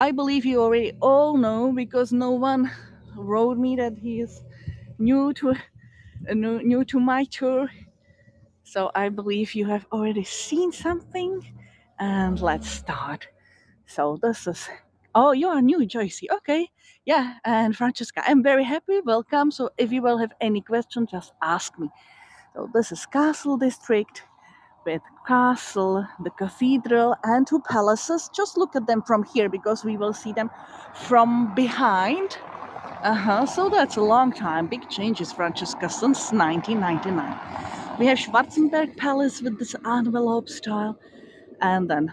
I believe you already all know because no one wrote me that he is new to new to my tour. So I believe you have already seen something. And let's start. So this is. Oh, you are new, Joycey. Okay. Yeah, and Francesca, I'm very happy. Welcome. So if you will have any question, just ask me. So this is Castle District with castle, the cathedral, and two palaces. Just look at them from here because we will see them from behind. So that's a long time. Big changes, Francesca, since 1999. We have Schwarzenberg Palace with this envelope style, and then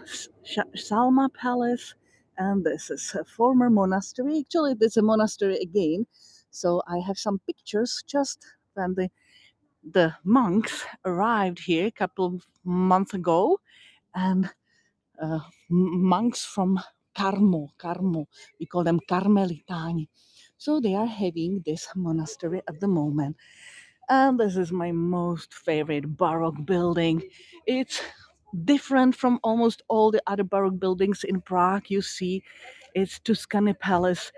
Salma Palace, and this is a former monastery. Actually, this is a monastery again. So I have some pictures just when the monks arrived here a couple of months ago, and monks from Carmo, we call them Carmelitani. So they are having this monastery at the moment. And this is my most favorite Baroque building. It's different from almost all the other Baroque buildings in Prague you see. It's Tuscany Palace,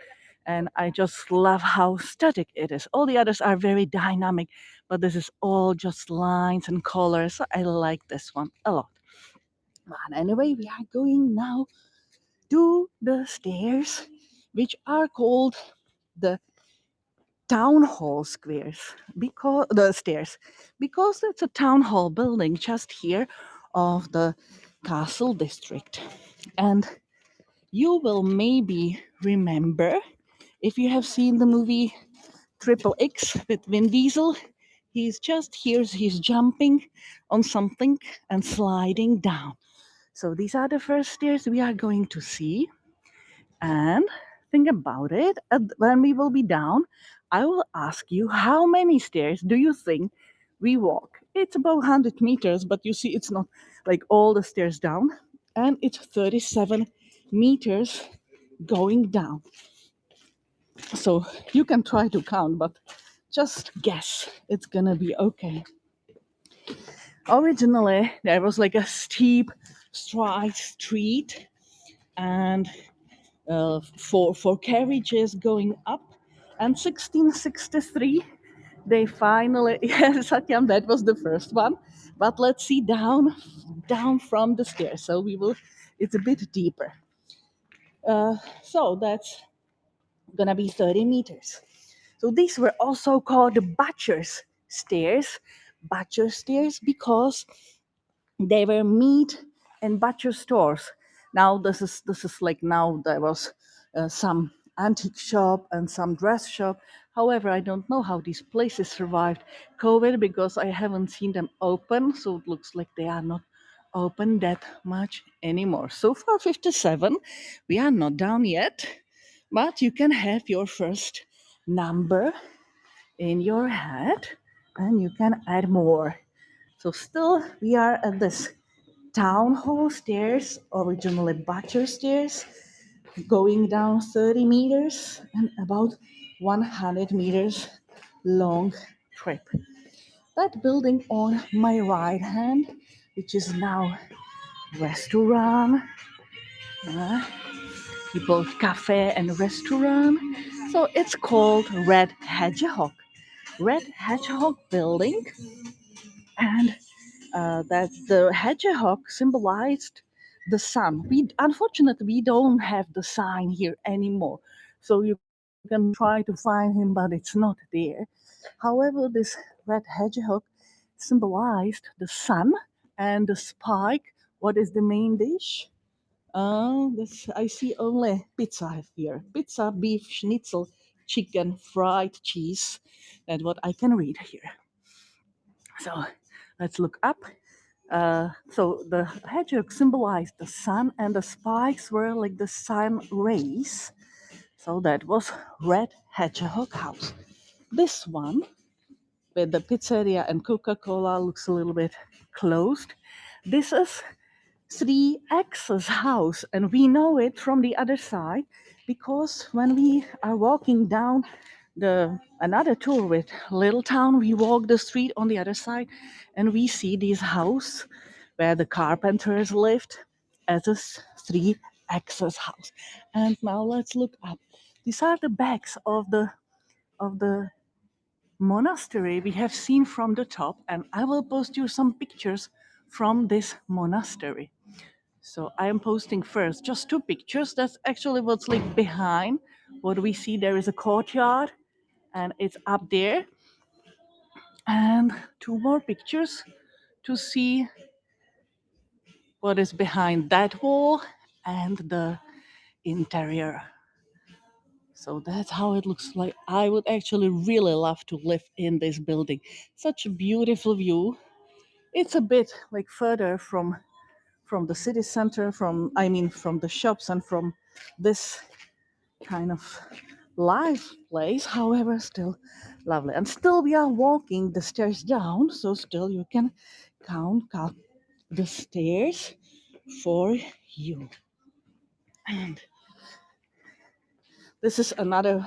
and I just love how static it is. All the others are very dynamic, but this is all just lines and colors. So I like this one a lot. But anyway, we are going now to the stairs, which are called the town hall squares because the stairs, because it's a town hall building just here of the castle district. And you will maybe remember, if you have seen the movie Triple X with Vin Diesel, he's just here, he's jumping on something and sliding down. So these are the first stairs we are going to see. And think about it. When we will be down, I will ask you, how many stairs do you think we walk? It's about 100 meters, but you see, it's not like all the stairs down. And it's 37 meters going down. So you can try to count, but just guess. It's gonna be okay. Originally, there was like a steep, straight street, and for carriages going up. And 1663, they finally, yes, Satyam, that was the first one. But let's see down from the stairs. So we will, it's a bit deeper. So that's gonna be 30 meters. So these were also called the Butcher's stairs, because they were meat and butcher stores. Now this is like, now there was some antique shop and some dress shop. However, I don't know how these places survived COVID because I haven't seen them open. So it looks like they are not open that much anymore. So far 57, we are not down yet, but you can have your first number in your head and you can add more. So still we are at this town hall stairs, originally Butcher stairs, going down 30 meters and about 100 meters long trip. That building on my right hand, which is now restaurant, uh, people cafe and restaurant. So it's called Red Hedgehog. Red Hedgehog building, and that the hedgehog symbolized the sun. We unfortunately we don't have the sign here anymore, so you can try to find him, but it's not there. However, this red hedgehog symbolized the sun, and the spike. What is the main dish? This I see only pizza here. Pizza, beef, schnitzel, chicken, fried cheese. That's what I can read here. So let's look up. So the hedgehog symbolized the sun, and the spikes were like the sun rays. So that was Red Hedgehog House. This one, with the pizzeria and Coca-Cola, looks a little bit closed. This is 3X's house, and we know it from the other side because when we are walking down the another tour with Little Town, we walk the street on the other side and we see this house where the carpenters lived as a 3 access house. And now let's look up. These are the backs of the monastery we have seen from the top, and I will post you some pictures from this monastery. So I am posting first just two pictures. That's actually what's like behind. What we see there is a courtyard, and it's up there. And two more pictures to see what is behind that wall and the interior. So that's how it looks like. I would actually really love to live in this building. Such a beautiful view. It's a bit like further from the city center, from the shops and from this kind of live place. However, still lovely. And still we are walking the stairs down, so still you can count the stairs for you. And this is another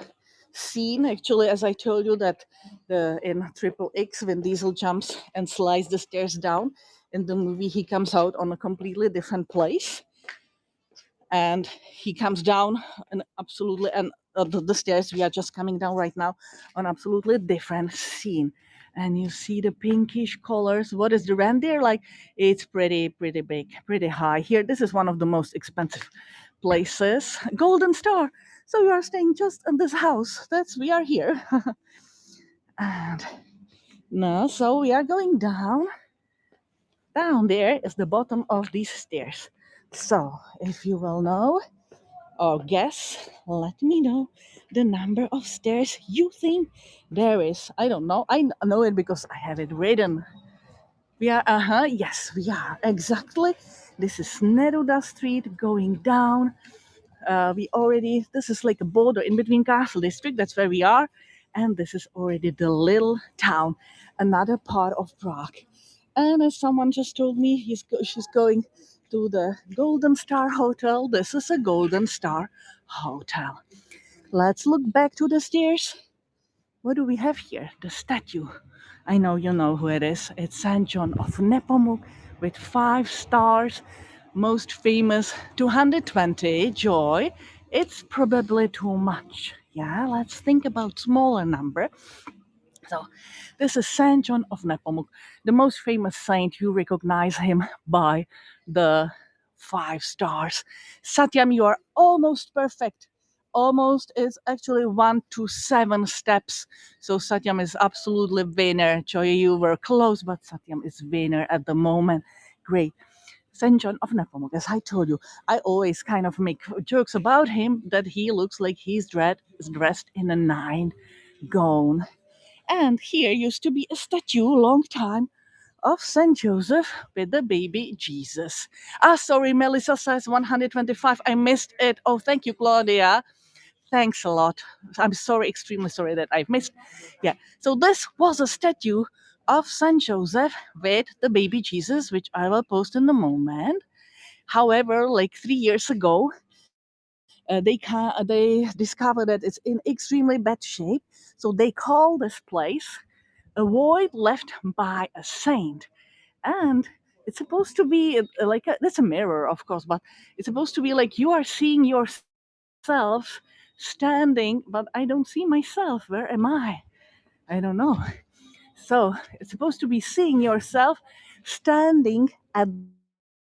scene, actually, as I told you that in Triple X, Vin Diesel jumps and slides the stairs down. In the movie, he comes out on a completely different place, and he comes down and absolutely and the stairs we are just coming down right now on absolutely different scene. And you see the pinkish colors. What is the reindeer like? It's pretty big, pretty high. Here, this is one of the most expensive places, Golden Star. So you are staying just in this house. That's we are here. And now, so we are going down. Down there is the bottom of these stairs. So if you will know or guess, let me know the number of stairs you think there is. I don't know. I know it because I have it written. We are, yes, we are. Exactly. This is Neruda Street going down. This is like a border in between Castle District, that's where we are. And this is already the little town, another part of Prague. And as someone just told me, she's going to the Golden Star Hotel. This is a Golden Star Hotel. Let's look back to the stairs. What do we have here? The statue. I know you know who it is. It's Saint John of Nepomuk with 5 stars. Most famous 220. Joy. It's probably too much. Yeah, let's think about smaller number. So, this is Saint John of Nepomuk, the most famous saint. You recognize him by the 5 stars. Satyam, you are almost perfect. Almost is actually 1 to 7 steps. So Satyam is absolutely winner. Joy, you were close, but Satyam is winner at the moment. Great. Saint John of Nepomuk, as I told you, I always kind of make jokes about him that he looks like he's dressed in a night gown. And here used to be a statue long time of Saint Joseph with the baby Jesus. Ah, sorry, Melissa says 125. I missed it. Oh, thank you, Claudia. Thanks a lot. I'm sorry, extremely sorry that I've missed. Yeah. So this was a statue of Saint Joseph with the baby Jesus, which I will post in a moment. However, like 3 years ago, they discovered that it's in extremely bad shape. So they call this place a void left by a saint. And it's supposed to be that's a mirror, of course, but it's supposed to be like you are seeing yourself standing, but I don't see myself. Where am I don't know. So it's supposed to be seeing yourself standing at the saints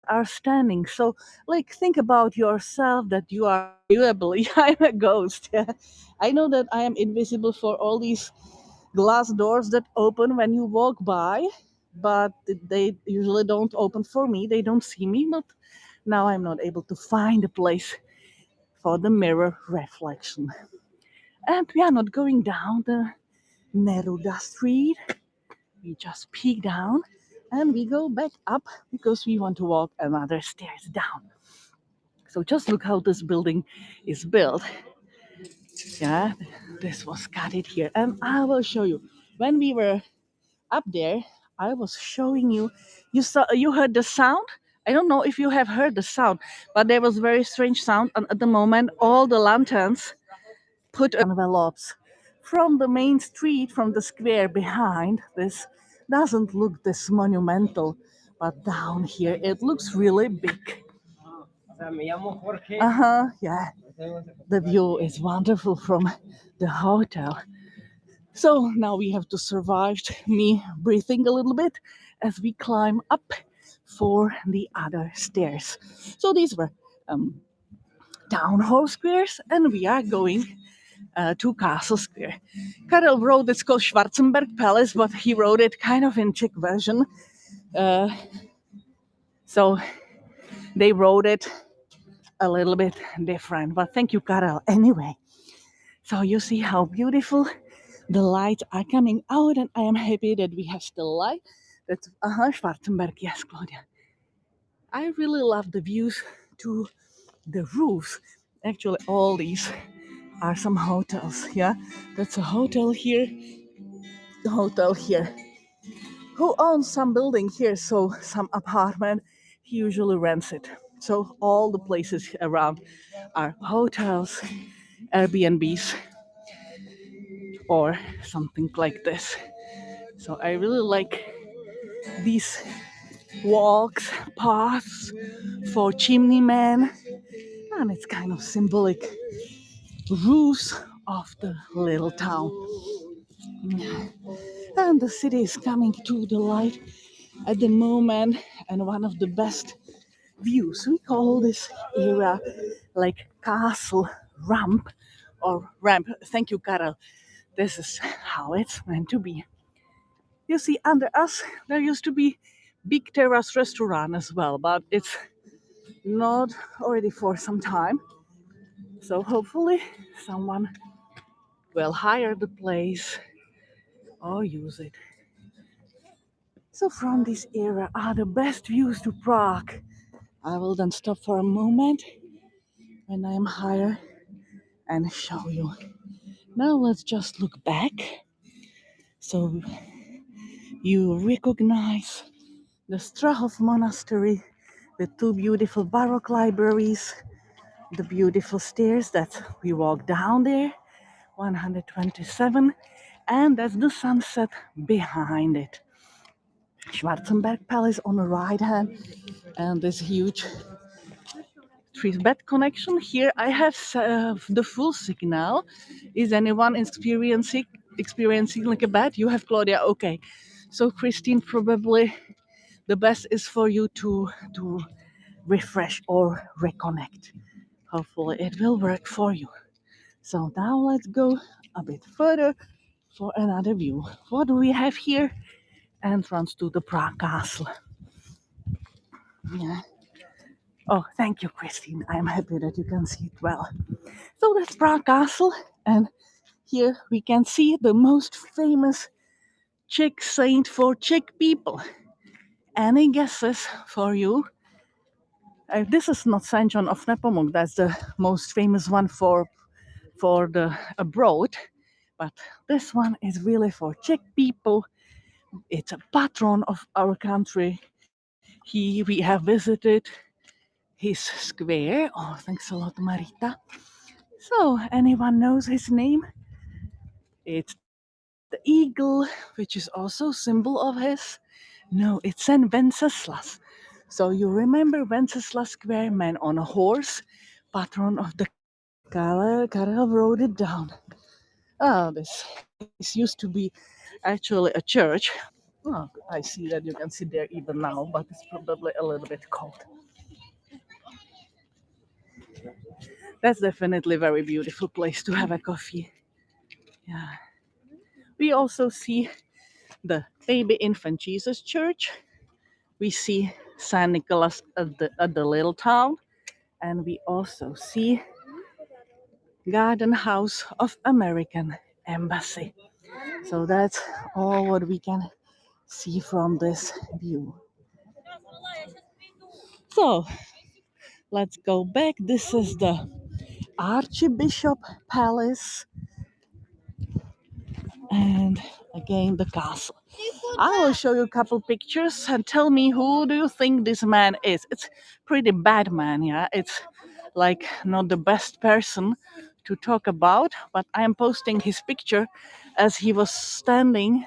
that are standing. So, like, think about yourself that you are invisible. I'm a ghost. I know that I am invisible for all these glass doors that open when you walk by, but they usually don't open for me. They don't see me, but now I'm not able to find a place for the mirror reflection. And we are not going down the Neruda Street. We just peek down and we go back up because we want to walk another stairs down. So just look how this building is built. Yeah, this was gutted here. And I will show you. When we were up there, I was showing you. You heard the sound. I don't know if you have heard the sound, but there was very strange sound. And at the moment, all the lanterns put envelopes from the main street, from the square behind. This doesn't look this monumental, but down here it looks really big. Uh-huh, yeah. The view is wonderful from the hotel. So now we have to survive me breathing a little bit as we climb up for the other stairs. So these were um, town hall squares, and we are going to Castle Square. Karel wrote it's called Schwarzenberg Palace, but he wrote it kind of in Czech version. Uh, so they wrote it a little bit different. But thank you, Karel. Anyway, so you see how beautiful the lights are coming out, and I am happy that we have still light. That's Schwarzenberg, yes, Claudia. I really love the views to the roofs. Actually, all these are some hotels. Yeah, that's a hotel here, the hotel here. Who owns some building here? So some apartment. He usually rents it. So all the places around are hotels, Airbnbs, or something like this. So I really like these walks, paths for chimney men, and it's kind of symbolic roofs of the little town. And the city is coming to the light at the moment, and one of the best views. We call this area like castle ramp or ramp. Thank you, Karel. This is how it's meant to be. You see, under us, there used to be big terrace restaurant as well, but it's not already for some time. So hopefully someone will hire the place or use it. So from this area are the best views to Prague. I will then stop for a moment when I am higher and show you. Now let's just look back so you recognize the Strahov Monastery, the two beautiful Baroque libraries, the beautiful stairs that we walk down there, 127, and that's the sunset behind it. Schwarzenberg Palace on the right hand, and this huge three-bed connection. Here I have the full signal. Is anyone experiencing like a bed? You have Claudia. Okay, so Christine, probably the best is for you to refresh or reconnect. Hopefully it will work for you. So now let's go a bit further for another view. What do we have here? Entrance to the Prague Castle. Yeah. Oh, thank you, Christine. I'm happy that you can see it well. So that's Prague Castle, and here we can see the most famous Czech saint for Czech people. Any guesses for you? This is not Saint John of Nepomuk. That's the most famous one for the abroad, but this one is really for Czech people. It's a patron of our country. We have visited his square. Oh, thanks a lot, Marita. So, anyone knows his name? It's the eagle, which is also symbol of his. No, it's Saint Wenceslas. So you remember Wenceslas Square, man on a horse, patron of the Karel wrote it down. Oh, this used to be actually a church. Oh, I see that you can sit there even now, but it's probably a little bit cold. That's definitely a very beautiful place to have a coffee. Yeah. We also see the baby infant Jesus church. We see San Nicholas at the little town, and we also see Garden House of American Embassy. So that's all what we can see from this view. So let's go back. This is the Archbishop Palace, and again the castle. I will show you a couple pictures and tell me who do you think this man is. It's pretty bad man, yeah. It's like not the best person to talk about, but I am posting his picture as he was standing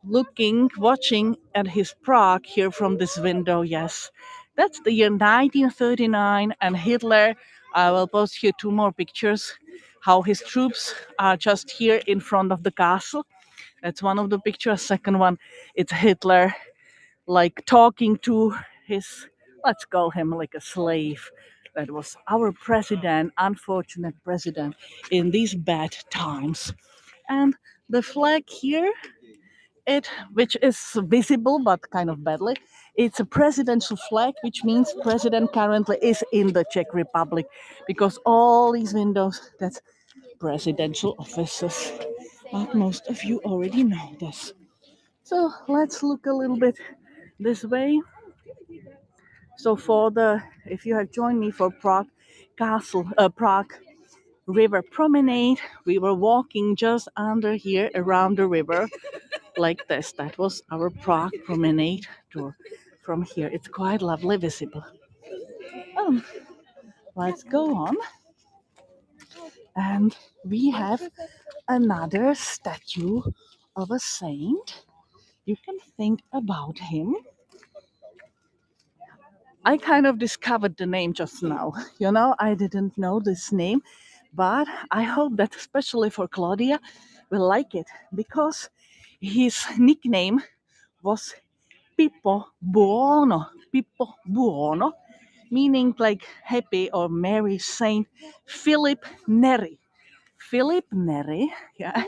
looking watching at his Prague here from this window. Yes, That's the year 1939, and Hitler. I will post here two more pictures. How his troops are just here in front of the castle. That's one of the pictures. Second one, it's Hitler like talking to his, let's call him like a slave. That was our president, unfortunate president in these bad times. And the flag here, it which is visible but kind of badly, it's a presidential flag, which means president currently is in the Czech Republic, because all these windows, that's presidential offices. But most of you already know this. So let's look a little bit this way. So for the, if you have joined me for Prague River Promenade, we were walking just under here around the river like this. That was our Prague Promenade tour from here. It's quite lovely visible. Um, let's go on. And we have another statue of a saint. You can think about him. I kind of discovered the name just now. I didn't know this name, but I hope that especially for Claudia will like it, because his nickname was Pippo Buono. Pippo Buono, meaning like happy or merry Saint Philip Neri. Philip Neri, yeah.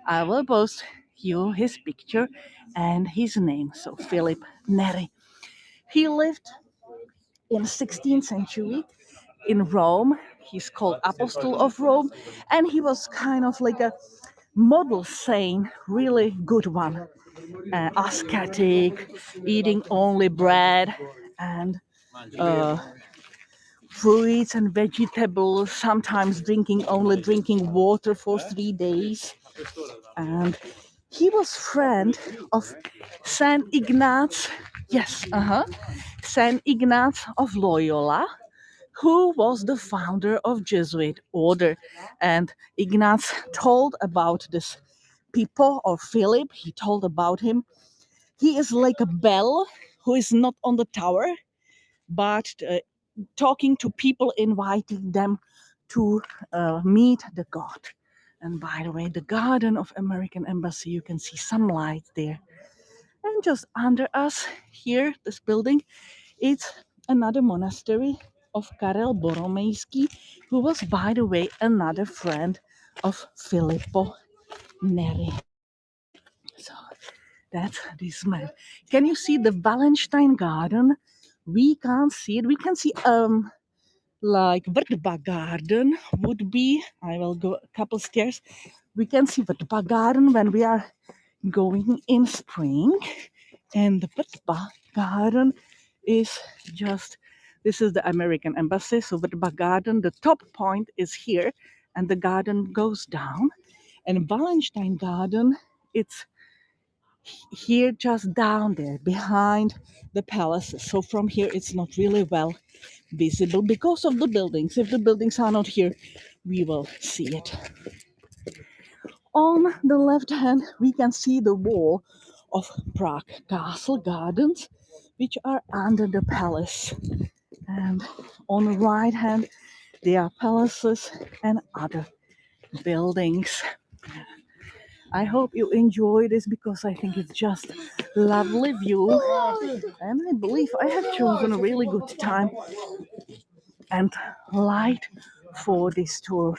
I will post you his picture and his name. So Philip Neri. He lived in 16th century in Rome. He's called Apostle of Rome, and he was kind of like a model saint, really good one. Ascetic, eating only bread and uh, fruits and vegetables, sometimes drinking water for 3 days. And he was friend of Saint Ignaz, yes, Saint Ignaz of Loyola, who was the founder of Jesuit order. And Ignaz told about this people, or Philip, he told about him. He is like a bell who is not on the tower, but talking to people, inviting them to meet the God. And by the way, the garden of American Embassy, you can see some light there. And just under us here, this building, it's another monastery of Karel Boromejský, who was, by the way, another friend of Filippo Neri. So that's this man. Can you see the Wallenstein Garden? We can't see it. We can see like Vrtba Garden would be. I will go a couple stairs. We can see Vrtba Garden when we are going in spring, and the Vrtba Garden is just, this is the American Embassy. So Vrtba Garden, the top point is here, and the garden goes down. And Wallenstein Garden, it's here just down there behind the palace. So from here it's not really well visible because of the buildings. If the buildings are not here, we will see it. On the left hand, we can see the wall of Prague Castle Gardens, which are under the palace. And on the right hand, there are palaces and other buildings. I hope you enjoy this, because I think it's just lovely view, and I believe I have chosen a really good time and light for this tour.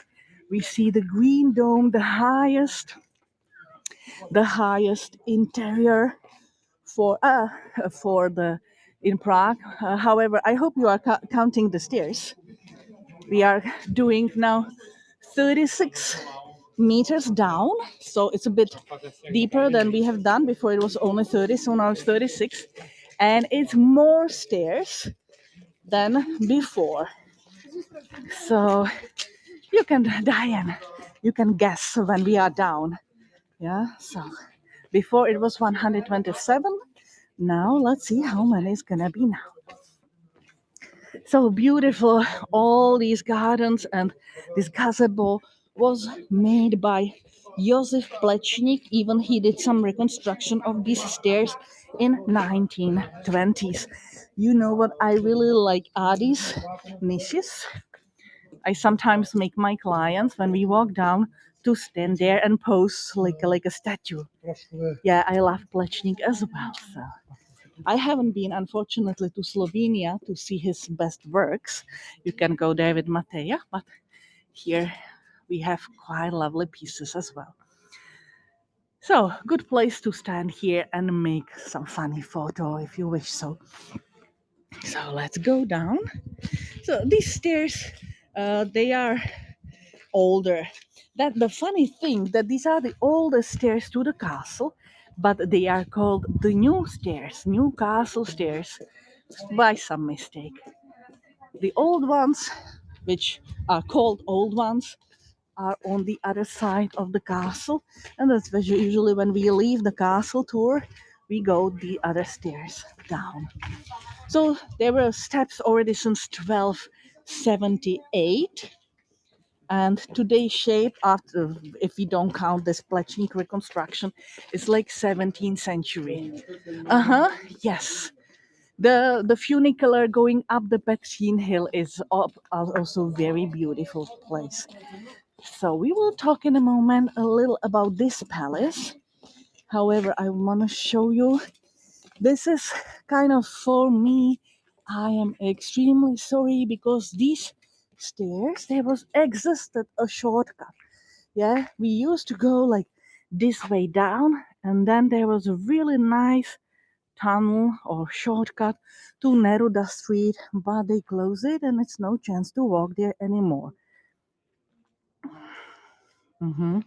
We see the Green Dome, the highest interior for the in Prague. However, I hope you are counting the stairs. We are doing now 36 meters down, so it's a bit deeper than we have done before. It was only 30, so now it's 36, and it's more stairs than before. So you can, Diane, you can guess when we are down. Yeah, so before it was 127. Now let's see how many it's gonna be now. So beautiful, all these gardens, and this gazebo was made by Josef Plečnik. Even he did some reconstruction of these stairs in 1920s. You know what I really like are these niches. I sometimes make my clients when we walk down to stand there and pose like a statue. Yeah, I love Plečnik as well. So I haven't been, unfortunately, to Slovenia to see his best works. You can go there with Mateja, but here we have quite lovely pieces as well. So, good place to stand here and make some funny photo if you wish so. So, let's go down. So, these stairs, they are older. That the funny thing that these are the oldest stairs to the castle, but they are called the new stairs, new castle stairs, by some mistake. The old ones, which are called old ones, are on the other side of the castle, and that's usually when we leave the castle tour, we go the other stairs down. So there were steps already since 1278, and today's shape, after if we don't count this Plečnik reconstruction, is like 17th century. Yes. The funicular going up the Petrin Hill is also very beautiful place. So we will talk in a moment a little about this palace. However, I want to show you this is kind of for me. I am extremely sorry because these stairs there was existed a shortcut. Yeah, we used to go like this way down, and then there was a really nice tunnel or shortcut to Neruda Street, but they closed it and it's no chance to walk there anymore. hmm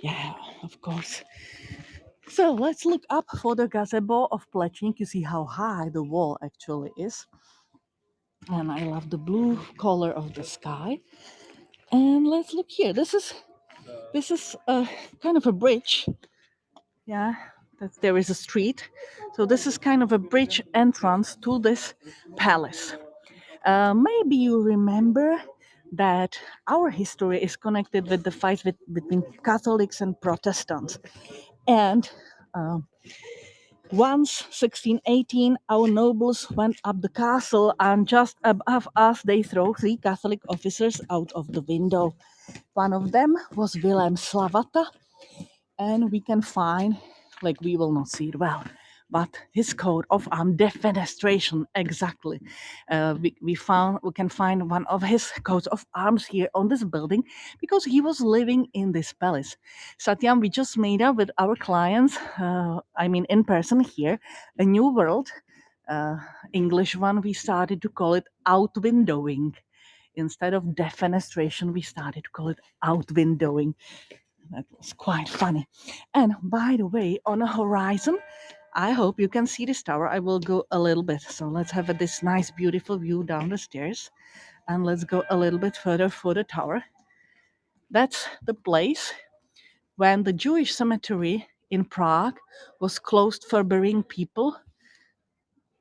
Yeah, of course. So let's look up for the gazebo of Plečnik. You see how high the wall actually is. And I love the blue color of the sky. And let's look here. This is a kind of a bridge. Yeah, there is a street. So this is kind of a bridge entrance to this palace. Maybe you remember that our history is connected with the fight between Catholics and Protestants. And once, 1618, our nobles went up the castle, and just above us, they threw three Catholic officers out of the window. One of them was Wilhelm Slavata, and we can find, like we will not see it well, but his coat of arm defenestration exactly. We can find one of his coats of arms here on this building because he was living in this palace. Satyam, we just made up with our clients, I mean in person here, a new world. English one, we started to call it outwindowing. Instead of defenestration, we started to call it outwindowing. That was quite funny. And by the way, on the horizon, I hope you can see this tower. I will go a little bit. So let's have this nice, beautiful view down the stairs. And let's go a little bit further for the tower. That's the place when the Jewish cemetery in Prague was closed for burying people.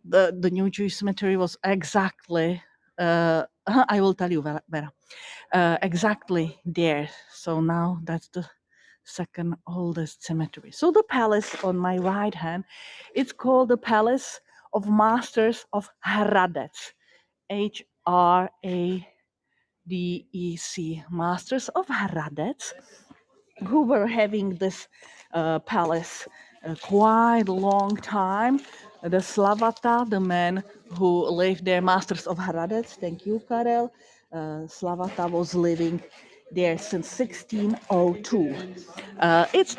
The new Jewish cemetery was exactly, I will tell you, Vera, exactly there. So now that's the second oldest cemetery. So the palace on my right hand, it's called the Palace of Masters of Hradec. Hradec, Masters of Hradec, who were having this palace quite a long time. The Slavata, the man who lived there, Masters of Hradec, thank you, Karel. Slavata was living there since 1602. It's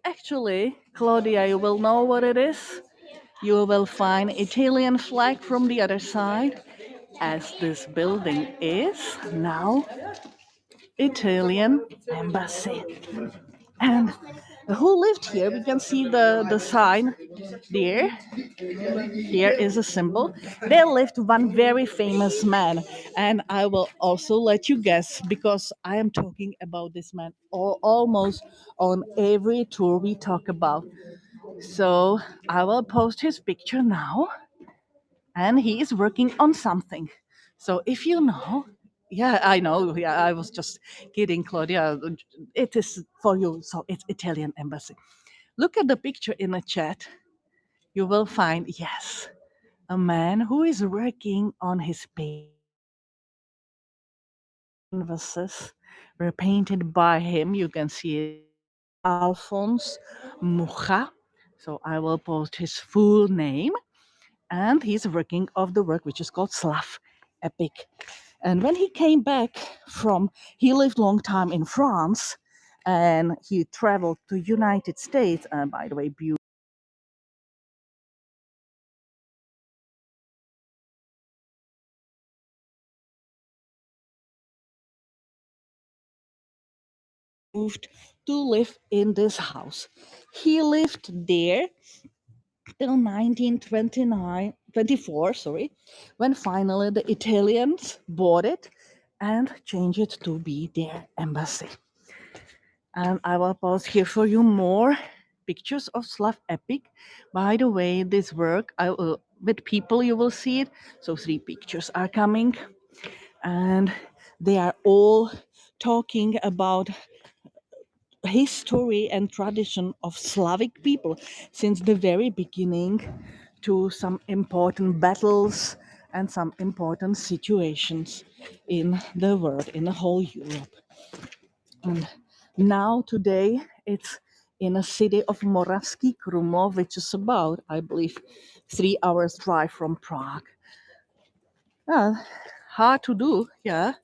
actually, Claudia, you will know what it is. You will find Italian flag from the other side, as this building is now Italian embassy. And who lived here? We can see the sign there. Here is a symbol. There lived one very famous man, and I will also let you guess because I am talking about this man almost on every tour we talk about. So I will post his picture now, and he is working on something. So if you know, yeah, I know. Yeah, I was just kidding, Claudia. It is for you. So it's Italian embassy. Look at the picture in the chat. You will find, yes, a man who is working on his canvases were painted by him. You can see it, Alphonse Mucha. So I will post his full name. And he's working of the work which is called Slav Epic. And when he came back from, he lived long time in France, and he traveled to United States. And by the way, moved to live in this house. He lived there till 1924, sorry, when finally the Italians bought it and changed it to be their embassy. And I will post here for you more pictures of Slav Epic. By the way, this work, I will, with people you will see it. So 3 pictures are coming, and they are all talking about history and tradition of Slavic people since the very beginning to some important battles and some important situations in the world, in the whole Europe. And now, today, it's in a city of Moravsky Krumlov, which is about, I believe, 3 hours drive from Prague. Yeah, hard to do, yeah.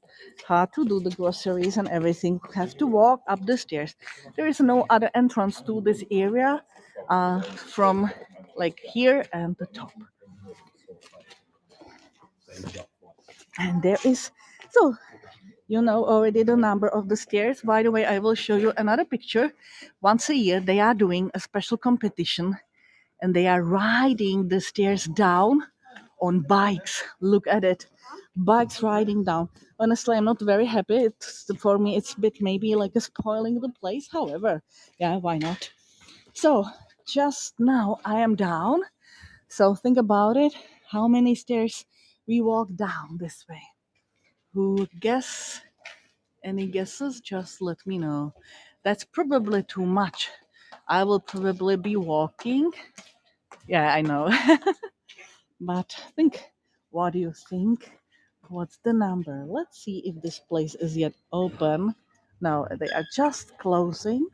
Hard to do the groceries and everything. Have to walk up the stairs. There is no other entrance to this area from like here and the top. And there is, so you know already the number of the stairs. By the way, I will show you another picture. Once a year, they are doing a special competition and they are riding the stairs down on bikes. Look at it. Bikes riding down. Honestly, I'm not very happy. It's for me it's a bit maybe like a spoiling the place. However, yeah, why not? So just now I am down. So think about it. How many stairs we walk down this way? Who guess? Any guesses? Just let me know. That's probably too much. I will probably be walking. Yeah, I know. But think, what do you think? What's the number? Let's see if this place is yet open. No, they are just closing.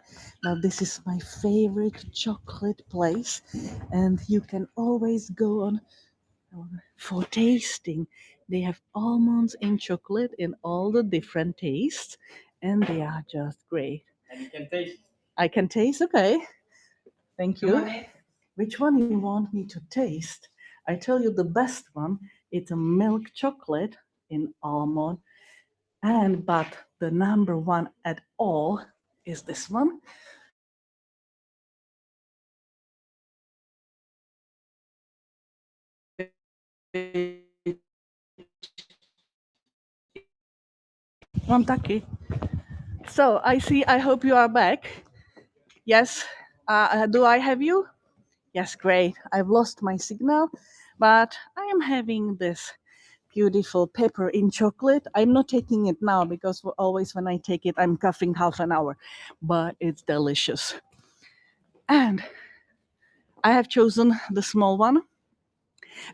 Now, this is my favorite chocolate place, and you can always go on for tasting. They have almonds in chocolate in all the different tastes, and they are just great. And you can taste. I can taste, okay. Thank you. Which one you want me to taste? I tell you the best one. It's a milk chocolate in almond, and but the number one at all is this one. One taki. So I see. I hope you are back. Yes. Do I have you? Yes, great. I've lost my signal, but I am having this beautiful pepper in chocolate. I'm not taking it now because always when I take it, I'm coughing half an hour, but it's delicious. And I have chosen the small one.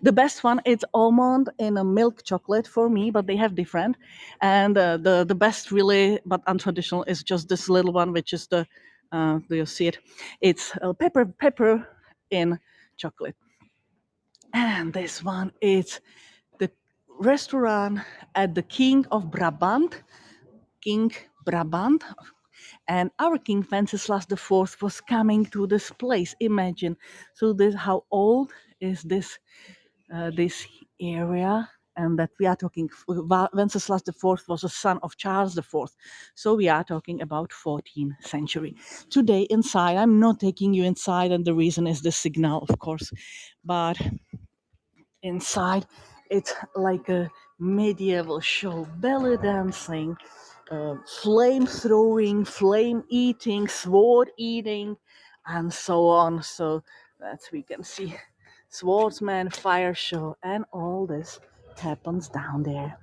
The best one is almond in a milk chocolate for me, but they have different. And the best really, but untraditional, is just this little one, which is the do you see it? It's pepper in chocolate. And this one is the restaurant at the King of Brabant, King Brabant. And our King Wenceslas IV was coming to this place. Imagine. So this how old is this area? And that we are talking, Wenceslas IV was a son of Charles IV. So we are talking about 14th century. Today inside, I'm not taking you inside, and the reason is the signal, of course. But inside, it's like a medieval show, belly dancing, flame throwing, flame eating, sword eating, and so on. So that we can see swordsman, fire show, and all this happens down there.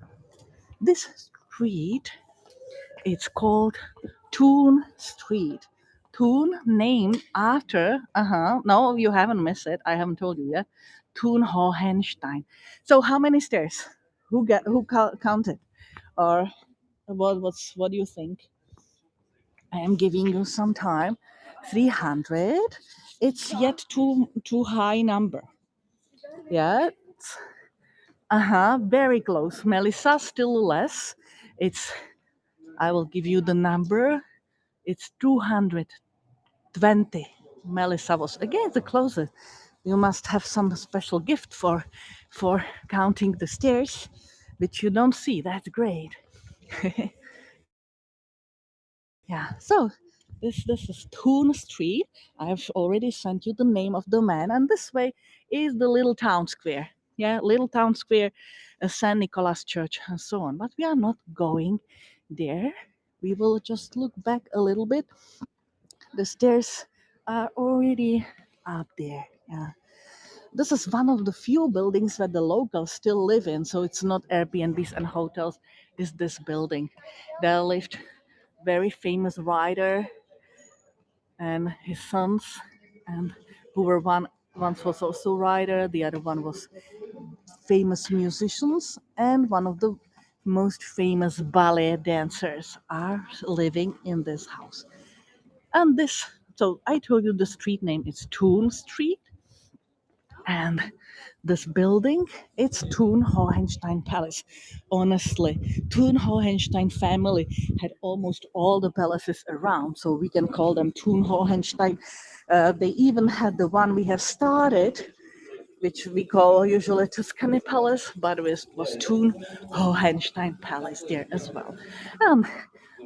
This street, it's called Toon Street. Toon named after, no, you haven't missed it. I haven't told you yet. Thun Hohenstein. So how many stairs? Who counted? Or what do you think? I am giving you some time. 300. It's yet too high number. Yeah. Uh-huh. Very close. Melissa still less. It's I will give you the number. It's 220. Melissa was again the closest. You must have some special gift for counting the stairs, which you don't see. That's great. Yeah. So this is Thun Street. I've already sent you the name of the man, and this way is the little town square. Yeah, little town square, San Nicholas Church, and so on. But we are not going there. We will just look back a little bit. The stairs are already up there. Yeah. This is one of the few buildings that the locals still live in, so it's not Airbnbs and hotels. Is this building? There lived very famous writer and his sons, and who were once was also writer, the other one was famous musicians, and one of the most famous ballet dancers are living in this house. And this, so I told you the street name is Thun Street, and this building, it's Thun Hohenstein Palace. Honestly, Thun Hohenstein family had almost all the palaces around, so we can call them Thun Hohenstein. They even had the one we have started, which we call usually Tuscany Palace, but it was Thun Hohenstein Palace there as well.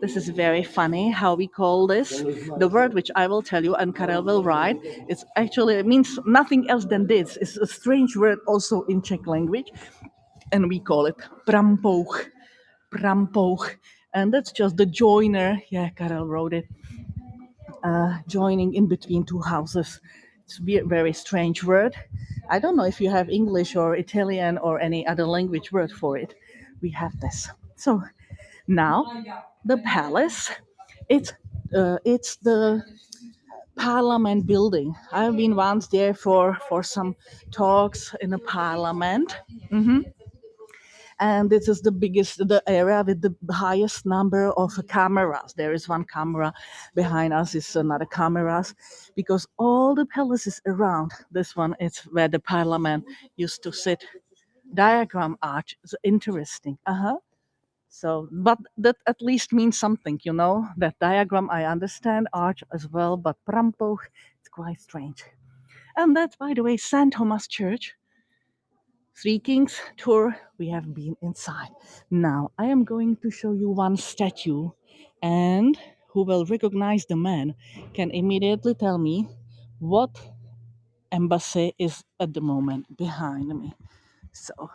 This is very funny how we call this. The word which I will tell you and Karel will write, it means nothing else than this. It's a strange word also in Czech language, and we call it prampoch. Prampoch. And that's just the joiner. Yeah, Karel wrote it. Joining in between two houses. It's a very strange word. I don't know if you have English or Italian or any other language word for it. We have this. So now the palace. It's the parliament building. I've been once there for some talks in a parliament. Mhm. And this is the area with the highest number of cameras. There is one camera behind us, is another cameras, because all the palaces around this one, it's where the parliament used to sit. Diagram arch is interesting. Uh-huh. So, but that at least means something, that diagram I understand, arch as well, but prampo, it's quite strange. And that's, by the way, St. Thomas Church. Three Kings tour, we have been inside. Now, I am going to show you one statue, and who will recognize the man can immediately tell me what embassy is at the moment behind me. So,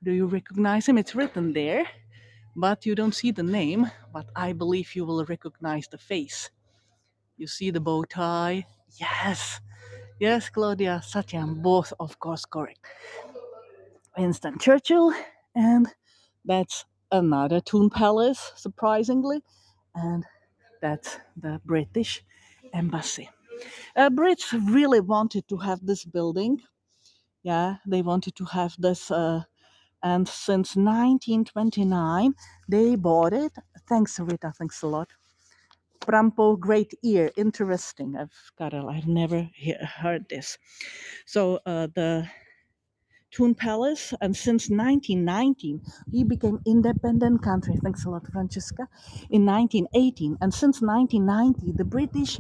do you recognize him? It's written there, but you don't see the name, but I believe you will recognize the face. You see the bow tie? Yes. Yes, Claudia, Satyam, both of course correct. Winston Churchill, and that's another Toon Palace, surprisingly, and that's the British Embassy. Brits really wanted to have this building. Yeah, they wanted to have this, and since 1929, they bought it. Thanks, Rita. Thanks a lot. Prampo, great ear. Interesting. I've never heard this. So the Toon Palace, and since 1919, we became independent country. Thanks a lot, Francesca. In 1918, and since 1990, the British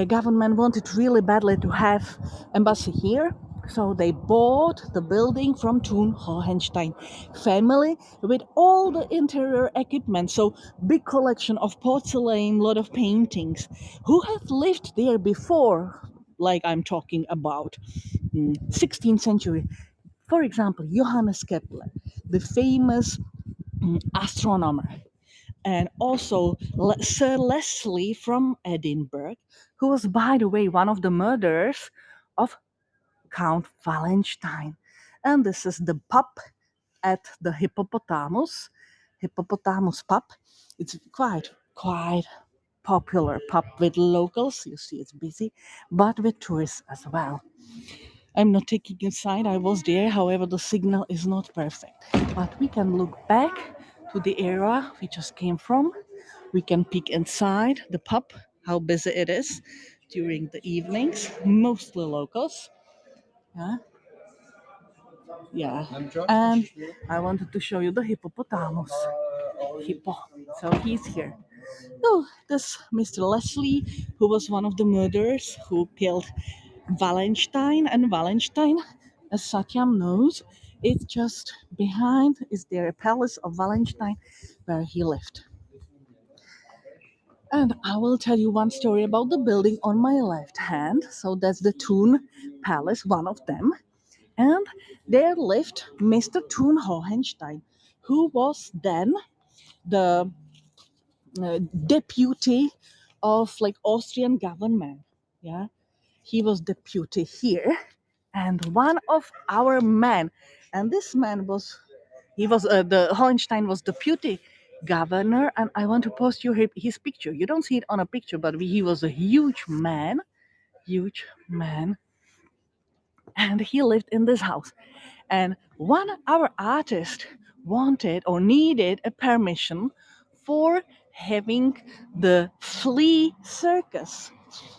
government wanted really badly to have embassy here, so they bought the building from Thun Hohenstein family with all the interior equipment. So big collection of porcelain, lot of paintings. Who have lived there before? Like I'm talking about 16th century. For example, Johannes Kepler, the famous astronomer, and also Sir Leslie from Edinburgh, who was, by the way, one of the murderers of Count Wallenstein. And this is the pub at the Hippopotamus pub. It's quite popular pub with locals. You see, it's busy, but with tourists as well. I'm not taking inside. I was there. However, the signal is not perfect. But we can look back to the area we just came from. We can peek inside the pub, how busy it is during the evenings. Mostly locals. Yeah. Yeah. And I wanted to show you the hippopotamus. Hippo. So he's here. Oh, this Mr. Leslie, who was one of the murderers who killed Wallenstein, and Wallenstein, as Satyam knows, it's just behind is there a palace of Wallenstein where he lived. And I will tell you one story about the building on my left hand. So that's the Thun Palace, one of them. And there lived Mr. Thun Hohenstein, who was then the deputy of like Austrian government. Yeah, he was deputy here, and one of our men, and this man was he was the Hohenstein was deputy governor, and I want to post you his picture. You don't see it on a picture, but he was a huge man, and he lived in this house. And one our artist wanted or needed a permission for having the flea circus.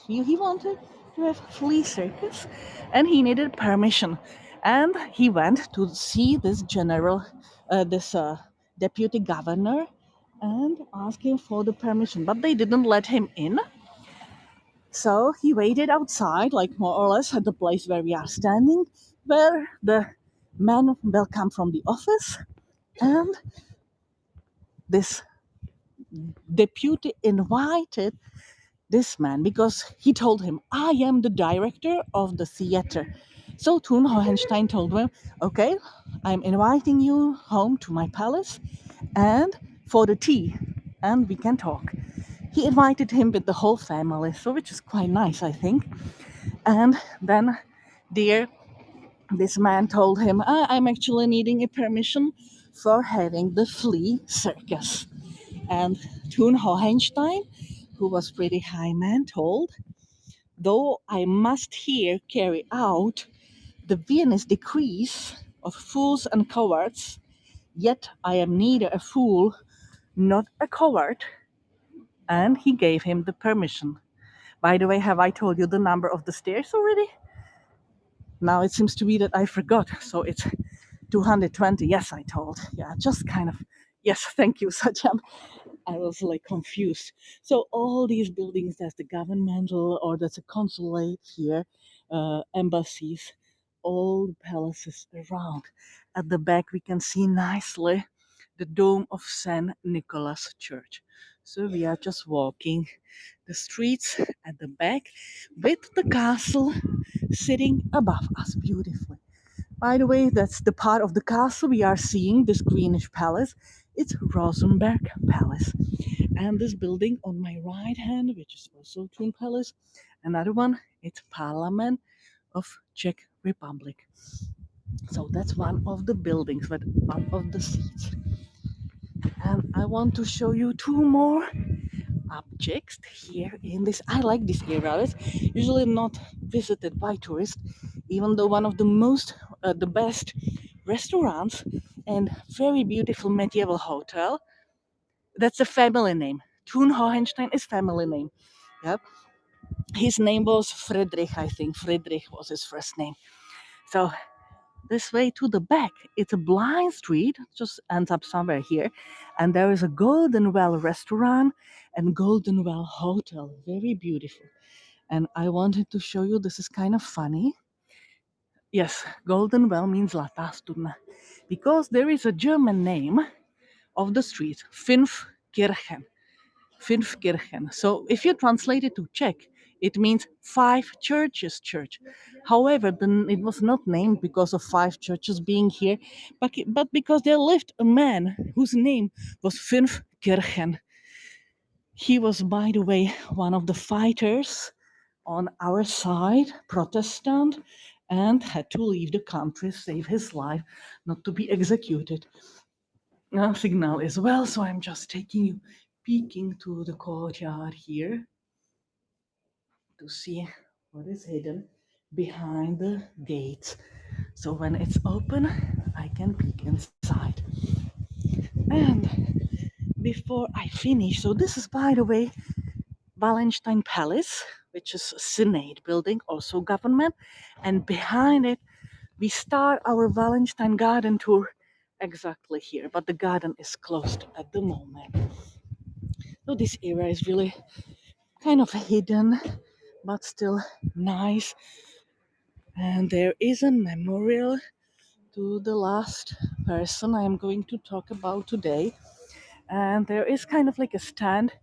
He wanted to have flea circus, and he needed permission. And he went to see this deputy governor, and asked him for the permission. But they didn't let him in, so he waited outside, like more or less at the place where we are standing, where the man will come from the office, and this deputy invited this man because he told him, I am the director of the theater. So Thun Hohenstein told him, okay, I'm inviting you home to my palace and for the tea, and we can talk. He invited him with the whole family, so which is quite nice, I think. And then there, this man told him, I'm actually needing a permission for having the flea circus. And Thun Hohenstein, who was pretty high man, told, though I must here carry out the Viennese decrees of fools and cowards, yet I am neither a fool nor a coward. And he gave him the permission. By the way, have I told you the number of the stairs already? Now it seems to be that I forgot. So it's 220. Yes, I told. Yeah, just kind of. Yes, thank you, Sajam. I was like confused. So all these buildings, there's the governmental or there's a consulate here, embassies, all the palaces around. At the back, we can see nicely the dome of St. Nicholas Church. So we are just walking the streets at the back with the castle sitting above us beautifully. By the way, that's the part of the castle we are seeing, this greenish palace. It's Rosenberg Palace. And this building on my right hand, which is also Twin Palace, another one, it's Parliament of Czech Republic. So that's one of the buildings, but one of the seats. And I want to show you two more objects here in this. I like this area. It's usually not visited by tourists, even though one of the best restaurants and very beautiful medieval hotel. That's a family name. Thun Hohenstein is family name. Yep. His name was Friedrich, I think. Friedrich was his first name. So this way to the back, it's a blind street, just ends up somewhere here. And there is a Golden Well restaurant and Golden Well hotel. Very beautiful. And I wanted to show you, this is kind of funny. Yes, Golden Well means Zlatá studna. Because there is a German name of the street, Fünfkirchen. Fünfkirchen. So if you translate it to Czech, it means five churches church. However, it was not named because of five churches being here, but because there lived a man whose name was Fünfkirchen. He was, by the way, one of the fighters on our side, Protestant, and had to leave the country, save his life, not to be executed. Signal as well, so I'm just taking you, peeking to the courtyard here to see what is hidden behind the gates. So when it's open, I can peek inside. And before I finish, so this is, by the way, Wallenstein Palace, which is a Senate building, also government. And behind it, we start our Wallenstein garden tour exactly here. But the garden is closed at the moment. So this area is really kind of hidden, but still nice. And there is a memorial to the last person I am going to talk about today. And there is kind of like a stand.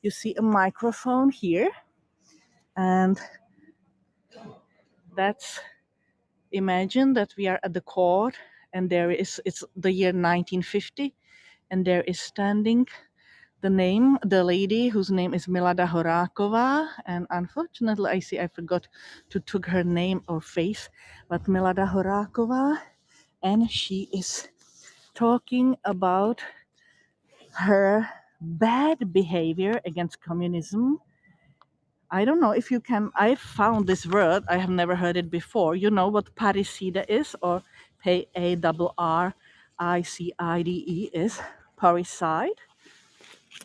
You see a microphone here, and that's, imagine that we are at the court, and there is, it's the year 1950, and there is standing the lady whose name is Milada Horáková, and unfortunately I see I forgot to took her name or face, but Milada Horáková, and she is talking about her bad behavior against communism. I don't know if you can, I found this word, I have never heard it before. You know what parricide is, or Parricide is? Parricide.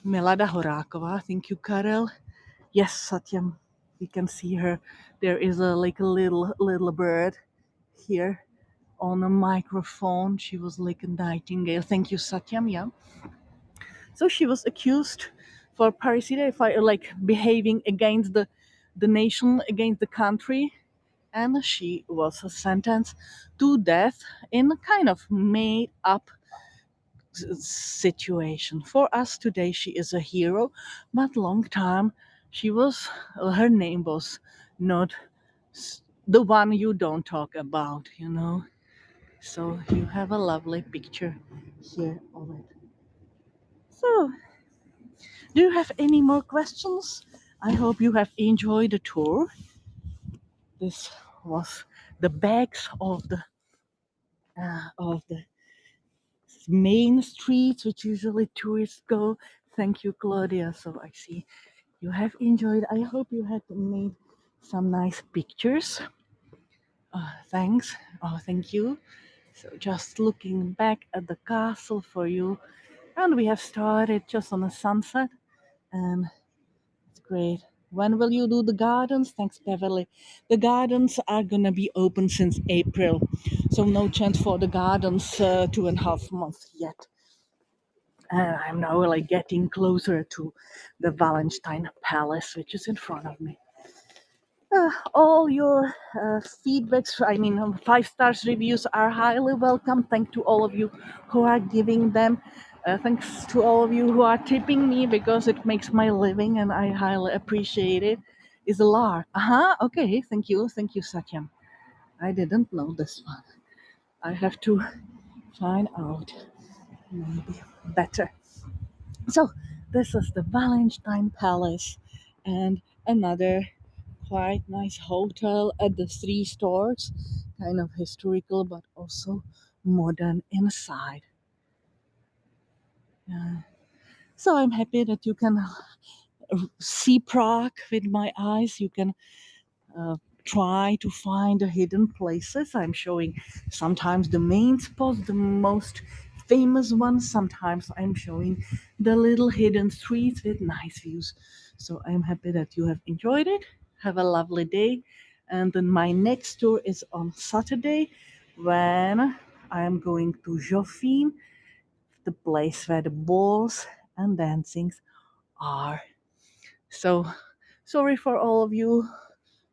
Milada Horáková, thank you, Karel. Yes, Satyam, we can see her. There is a like a little bird here on a microphone. She was like a nightingale. Thank you, Satyam. Yeah. So she was accused for parricide, for like behaving against the nation, against the country, and she was sentenced to death in a kind of made up situation. For us today, she is a hero, but long time she was, her name was not the one you don't talk about, you know. So you have a lovely picture here of it. So, do you have any more questions? I hope you have enjoyed the tour. This was the backs of the main streets which usually tourists go. Thank you, Claudia. So I see you have enjoyed. I hope you had made some nice pictures. Thanks. Oh, thank you. So just looking back at the castle for you, and we have started just on a sunset, and it's great. When will you do the gardens? Thanks, Beverly. The gardens are gonna be open since April, so no chance for the gardens 2.5 months yet. And I'm now like getting closer to the Wallenstein Palace, which is in front of me. All your feedbacks, I mean, 5 stars reviews are highly welcome. Thank to all of you who are giving them. Thanks to all of you who are tipping me, because it makes my living and I highly appreciate it. Is a lark. Okay, thank you. Thank you, Satyam. I didn't know this one. I have to find out maybe better. So, this is the Wallenstein Palace, and another quite nice hotel at the three stores, kind of historical but also modern inside. Yeah. So I'm happy that you can see Prague with my eyes. You can uh, try to find the hidden places. I'm showing sometimes the main spots, the most famous ones. Sometimes I'm showing the little hidden streets with nice views. So I'm happy that you have enjoyed it. Have a lovely day. And then my next tour is on Saturday, when I'm going to Joffin, the place where the balls and dancings are. So sorry for all of you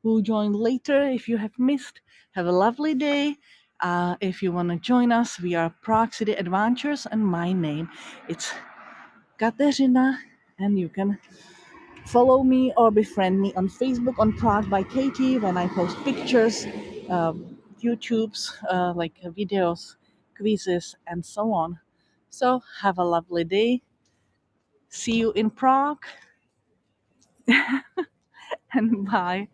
who join later. If you have missed, have a lovely day. If you want to join us, we are Prague City Adventures, and my name it's Katerina, and you can follow me or befriend me on Facebook on Prague by Katie when I post pictures, YouTube's like videos, quizzes, and so on. So have a lovely day. See you in Prague, and bye.